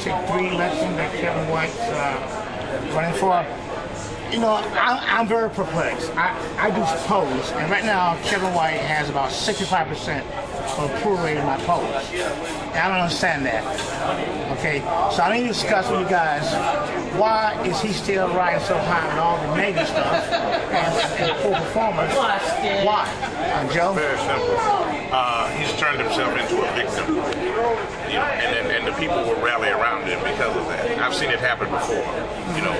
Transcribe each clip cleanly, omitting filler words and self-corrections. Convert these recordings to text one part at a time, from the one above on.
District 3 election that Kevin White's running for. You know, I'm very perplexed. I do polls, and right now Kevin White has about 65% of approval rate in my polls. And I don't understand that. Okay, so I need to discuss with you guys, why is he still riding so high with all the negative stuff and poor performance? Why? Joe? Very simple. He's turned himself into a victim. You know, and the people will rally around him because of that. I've seen it happen before. You know,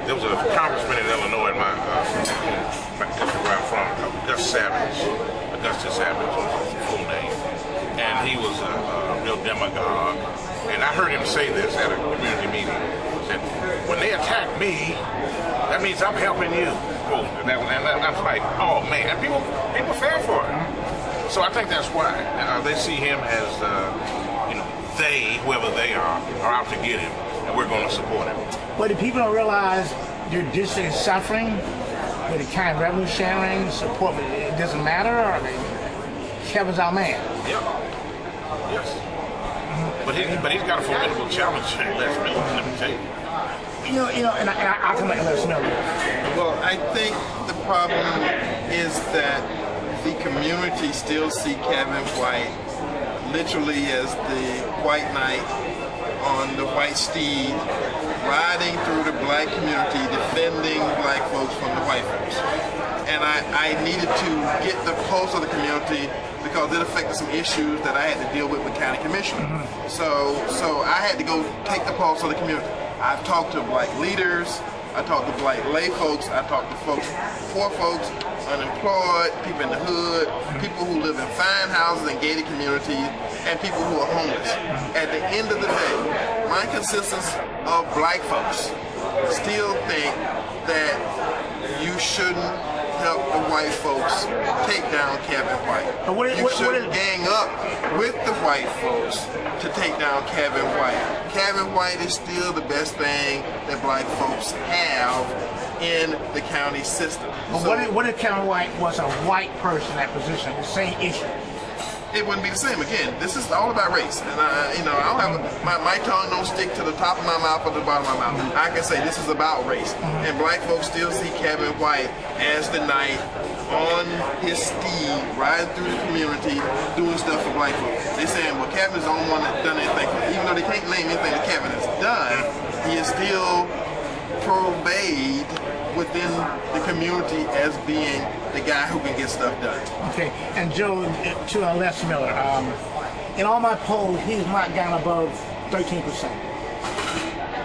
there was a congressman in Illinois, in my district where I'm from, Augustus Savage was his full name, and he was a real demagogue. And I heard him say this at a community meeting, that when they attack me, that means I'm helping you. And I was like, oh man, and people fell for it. So I think that's why they see him as, you know, whoever they are out to get him, and we're going to support him. But the people don't realize their district is suffering with the kind of revenue sharing, support. It doesn't matter. I mean, Kevin's our man. Yep. Yes. Mm-hmm. But he's got a formidable challenge. Let me tell you. You know, and I'll come back and let us know. Well, I think the problem is that the community still see Kevin White literally as the white knight on the white steed, riding through the black community, defending black folks from the white folks. And I needed to get the pulse of the community because it affected some issues that I had to deal with county commissioner. Mm-hmm. So I had to go take the pulse of the community. I've talked to black leaders, I talked to black lay folks, I talked to folks, poor folks, unemployed, people in the hood, people who live in fine houses and gated communities, and people who are homeless. At the end of the day, my consensus of black folks still think that you shouldn't help the white folks take down Kevin White. You shouldn't gang up with the white folks to take down Kevin White. Kevin White is still the best thing that black folks have in the county system. But so, what if Kevin White was a white person in that position, the same issue? It wouldn't be the same. Again, this is all about race, and I don't have my tongue don't stick to the top of my mouth or the bottom of my mouth. I can say this is about race, and black folks still see Kevin White as the knight on his steed, riding through the community, doing stuff for black folks. They saying, well, Kevin's the only one that's done anything. Even though they can't name anything that Kevin has done, he is still purveyed within the community as being the guy who can get stuff done. Okay, and Joe, to Les Miller, in all my polls, he's not gotten above 13%.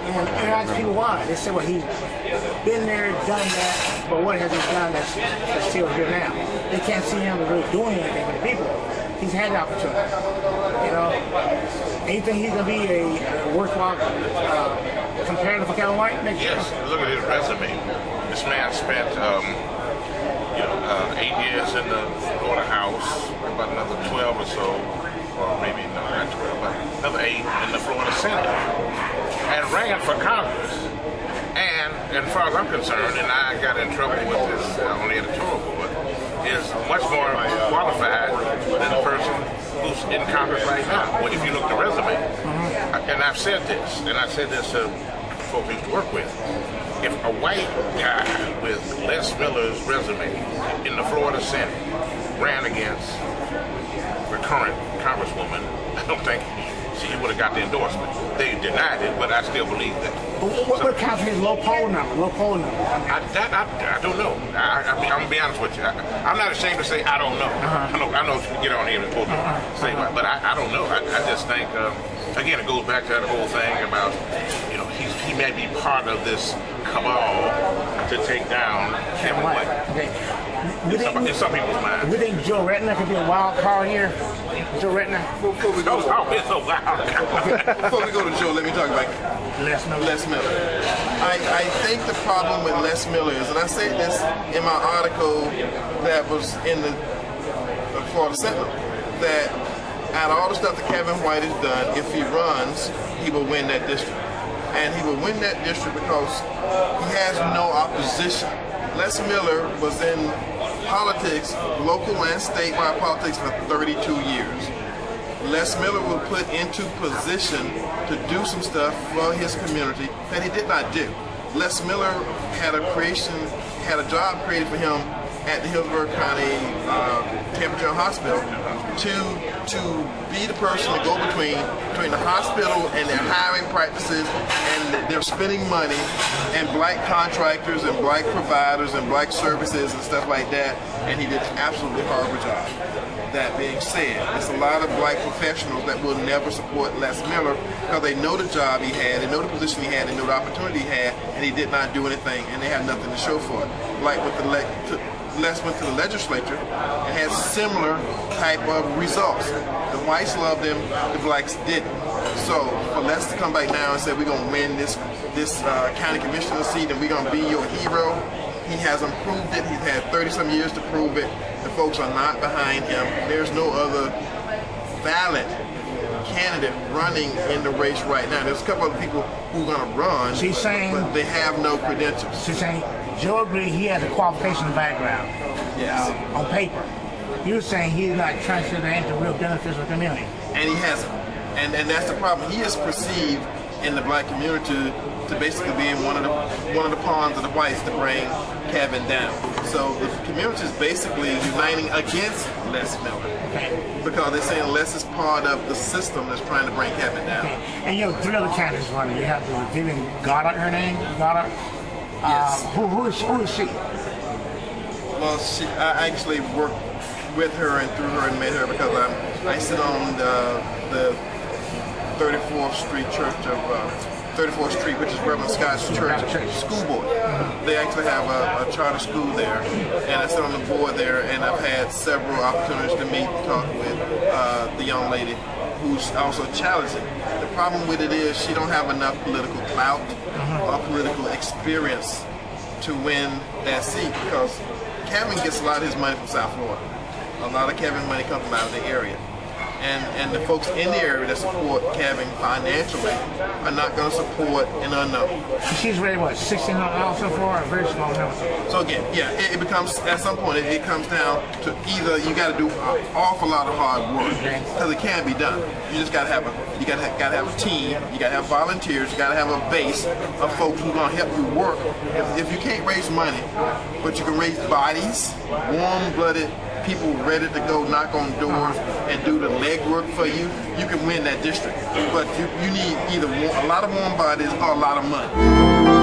And I ask people why. They say, well, he's been there, done that, but what has he done that's still here now? They can't see him really doing anything for the people. He's had the opportunity. You know, anything he's going to be a worthwhile comparative for Kevin White next year? Yes, look at his resume. This man spent 8 years in the Florida House, about another 12 or so, or maybe not 12, but another 8 in the Florida Senate, and ran for Congress. And as far as I'm concerned, and I got in trouble with this on the editorial board, is much more qualified than the person who's in Congress right now. Well, if you look at the resume, and I've said this, and I said this to folks we used to work with, if a white guy with Les Miller's resume in the Florida Senate ran against the current Congresswoman, I don't think she would have got the endorsement. They denied it, but I still believe that. What accounts for his low poll number? I don't know. I'm going to be honest with you. I'm not ashamed to say I don't know. I know you can get on here and say, but I don't know. I just think, again, it goes back to that whole thing about, you know, he may be part of this cabal to take down Kevin White. Okay. In some people's minds. We think Joe Retina could be a wild card here. Joe Retina. Before we go to Joe, let me talk about Les Miller. I think the problem with Les Miller is, and I said this in my article that was in the Florida Sentinel, that out of all the stuff that Kevin White has done, if he runs, he will win that district. And he will win that district because he has no opposition. Les Miller was in politics, local and statewide politics, for 32 years. Les Miller was put into position to do some stuff for his community that he did not do. Les Miller had a job created for him at the Hillsborough County Tampa General Hospital to be the person to go between the hospital and their hiring practices and their spending money and black contractors and black providers and black services and stuff like that, and he did an absolutely horrible job. That being said, there's a lot of black professionals that will never support Les Miller because they know the job he had, they know the position he had, they know the opportunity he had, and he did not do anything, and they have nothing to show for it. Like with Les went to the legislature and had similar type of results. The whites loved him, the blacks didn't. So for Les to come back now and say we're going to win this county commissioner seat and we're going to be your hero, he hasn't proved it. He's had 30-some years to prove it. The folks are not behind him. There's no other valid candidate running in the race right now. There's a couple of people who are going to run, but they have no credentials. She's saying Joe agreed he has a qualification background. Yes. On paper. You're saying he's not transferred into real benefits of the community. And he hasn't. And that's the problem. He is perceived in the black community to basically being one of the pawns of the whites to bring Kevin down. So the community is basically uniting against Les Miller. Okay. Because they're saying Les is part of the system that's trying to bring Kevin down. Okay. And you know, 3 other candidates running. You have the Vivian Goddard, her name? Goddard? Yes. Who is she? Well, I actually worked with her and through her and met her because I sit on the 34th Street Church of 34th Street, which is Reverend Scott's church school board. They actually have a charter school there, and I sit on the board there, and I've had several opportunities to meet and talk with the young lady who's also challenging. The problem with it is she don't have enough political clout or political experience to win that seat because Kevin gets a lot of his money from South Florida. A lot of Kevin's money comes from out of the area. And the folks in the area that support Kevin financially are not going to support an unknown. She's rated what, 1,600 so far, a very small number. So again, yeah, it becomes at some point it comes down to either you got to do an awful lot of hard work because it can't be done. You just got to have a team, you got to have volunteers, you got to have a base of folks who are going to help you work. If you can't raise money, but you can raise bodies, warm-blooded people ready to go knock on doors and do the legwork for you, you can win that district. But you need either a lot of warm bodies or a lot of money.